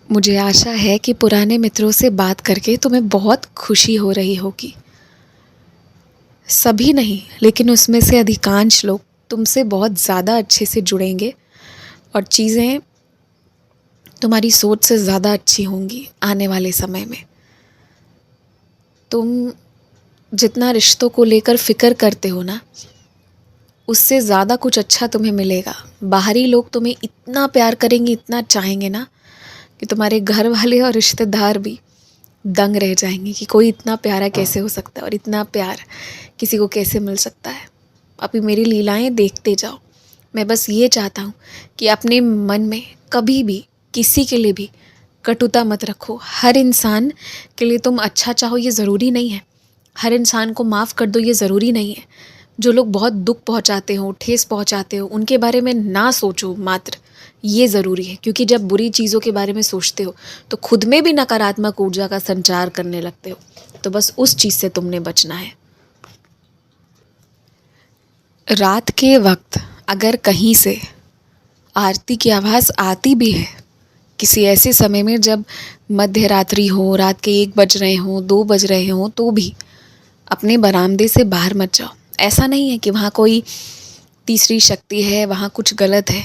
मुझे आशा है कि पुराने मित्रों से बात करके तुम्हें बहुत खुशी हो रही होगी। सभी नहीं, लेकिन उसमें से अधिकांश लोग तुमसे बहुत ज़्यादा अच्छे से जुड़ेंगे और चीज़ें तुम्हारी सोच से ज़्यादा अच्छी होंगी आने वाले समय में। तुम जितना रिश्तों को लेकर फ़िक्र करते हो ना, उससे ज़्यादा कुछ अच्छा तुम्हें मिलेगा। बाहरी लोग तुम्हें इतना प्यार करेंगे, इतना चाहेंगे ना, कि तुम्हारे घर वाले और रिश्तेदार भी दंग रह जाएंगे कि कोई इतना प्यारा कैसे हो सकता है और इतना प्यार किसी को कैसे मिल सकता है। अभी मेरी लीलाएं देखते जाओ। मैं बस ये चाहता हूँ कि अपने मन में कभी भी किसी के लिए भी कटुता मत रखो। हर इंसान के लिए तुम अच्छा चाहो ये ज़रूरी नहीं है। हर इंसान को माफ़ कर दो ये ज़रूरी नहीं है। जो लोग बहुत दुख पहुँचाते हो, ठेस पहुँचाते हो, उनके बारे में ना सोचो मात्र, ये ज़रूरी है। क्योंकि जब बुरी चीज़ों के बारे में सोचते हो तो खुद में भी नकारात्मक ऊर्जा का संचार करने लगते हो। तो बस उस चीज़ से तुमने बचना है। रात के वक्त अगर कहीं से आरती की आवाज़ आती भी है, किसी ऐसे समय में जब मध्य रात्रि हो, रात के 1 बज रहे हों, 2 बज रहे हों, तो भी अपने बरामदे से बाहर मत जाओ। ऐसा नहीं है कि वहाँ कोई तीसरी शक्ति है, वहाँ कुछ गलत है,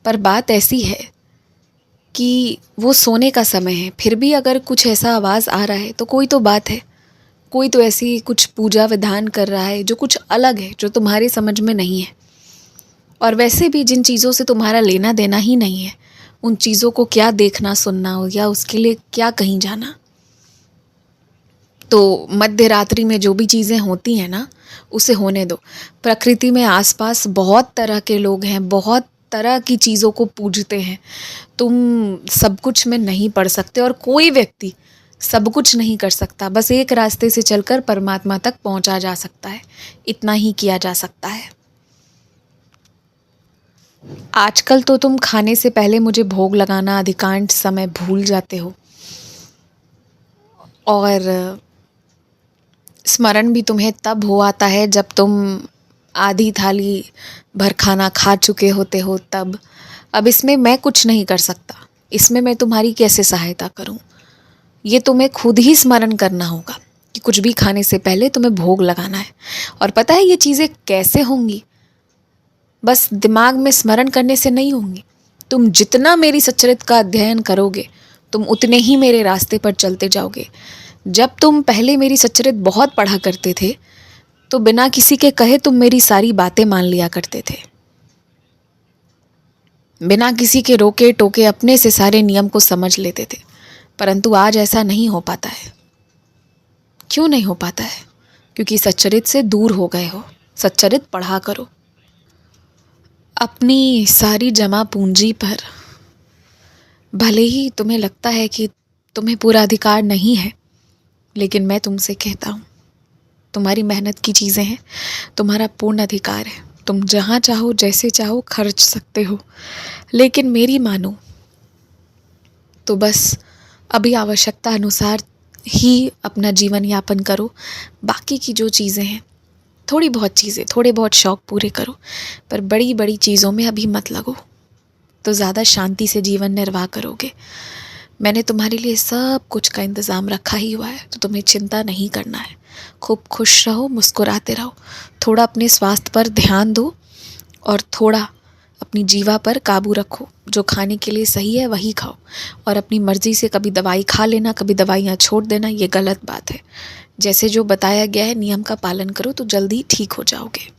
पर बात ऐसी है कि वो सोने का समय है। फिर भी अगर कुछ ऐसा आवाज़ आ रहा है तो कोई तो बात है, कोई तो ऐसी कुछ पूजा विधान कर रहा है जो कुछ अलग है, जो तुम्हारी समझ में नहीं है। और वैसे भी जिन चीज़ों से तुम्हारा लेना देना ही नहीं है, उन चीज़ों को क्या देखना सुनना हो या उसके लिए क्या कहीं जाना। तो मध्य रात्रि में जो भी चीज़ें होती हैं ना, उसे होने दो। प्रकृति में आसपास बहुत तरह के लोग हैं, बहुत तरह की चीज़ों को पूजते हैं। तुम सब कुछ में नहीं पड़ सकते और कोई व्यक्ति सब कुछ नहीं कर सकता। बस एक रास्ते से चलकर परमात्मा तक पहुंचा जा सकता है, इतना ही किया जा सकता है। आजकल तो तुम खाने से पहले मुझे भोग लगाना अधिकांश समय भूल जाते हो और स्मरण भी तुम्हें तब हो आता है जब तुम आधी थाली भर खाना खा चुके होते हो तब। अब इसमें मैं कुछ नहीं कर सकता, इसमें मैं तुम्हारी कैसे सहायता करूं? ये तुम्हें खुद ही स्मरण करना होगा कि कुछ भी खाने से पहले तुम्हें भोग लगाना है। और पता है ये चीज़ें कैसे होंगी? बस दिमाग में स्मरण करने से नहीं होंगी। तुम जितना मेरी सच्चरित का अध्ययन करोगे, तुम उतने ही मेरे रास्ते पर चलते जाओगे। जब तुम पहले मेरी सच्चरित बहुत पढ़ा करते थे तो बिना किसी के कहे तुम मेरी सारी बातें मान लिया करते थे। बिना किसी के रोके टोके अपने से सारे नियम को समझ लेते थे। परंतु आज ऐसा नहीं हो पाता है। क्यों नहीं हो पाता है? क्योंकि सच्चरित से दूर हो गए हो। सच्चरित पढ़ा करो। अपनी सारी जमा पूंजी पर भले ही तुम्हें लगता है कि तुम्हें पूरा अधिकार नहीं है, लेकिन मैं तुमसे कहता हूँ, तुम्हारी मेहनत की चीज़ें हैं, तुम्हारा पूर्ण अधिकार है। तुम जहाँ चाहो जैसे चाहो खर्च सकते हो, लेकिन मेरी मानो तो बस अभी आवश्यकता अनुसार ही अपना जीवन यापन करो। बाकी की जो चीज़ें हैं, थोड़ी बहुत चीज़ें, थोड़े बहुत शौक़ पूरे करो, पर बड़ी बड़ी चीज़ों में अभी मत लगो, तो ज़्यादा शांति से जीवन निर्वाह करोगे। मैंने तुम्हारे लिए सब कुछ का इंतज़ाम रखा ही हुआ है, तो तुम्हें चिंता नहीं करना है। खूब खुश रहो, मुस्कुराते रहो, थोड़ा अपने स्वास्थ्य पर ध्यान दो और थोड़ा अपनी जीवा पर काबू रखो। जो खाने के लिए सही है वही खाओ और अपनी मर्ज़ी से कभी दवाई खा लेना, कभी दवाइयाँ छोड़ देना, ये गलत बात है। जैसे जो बताया गया है नियम का पालन करो तो जल्दी ठीक हो जाओगे।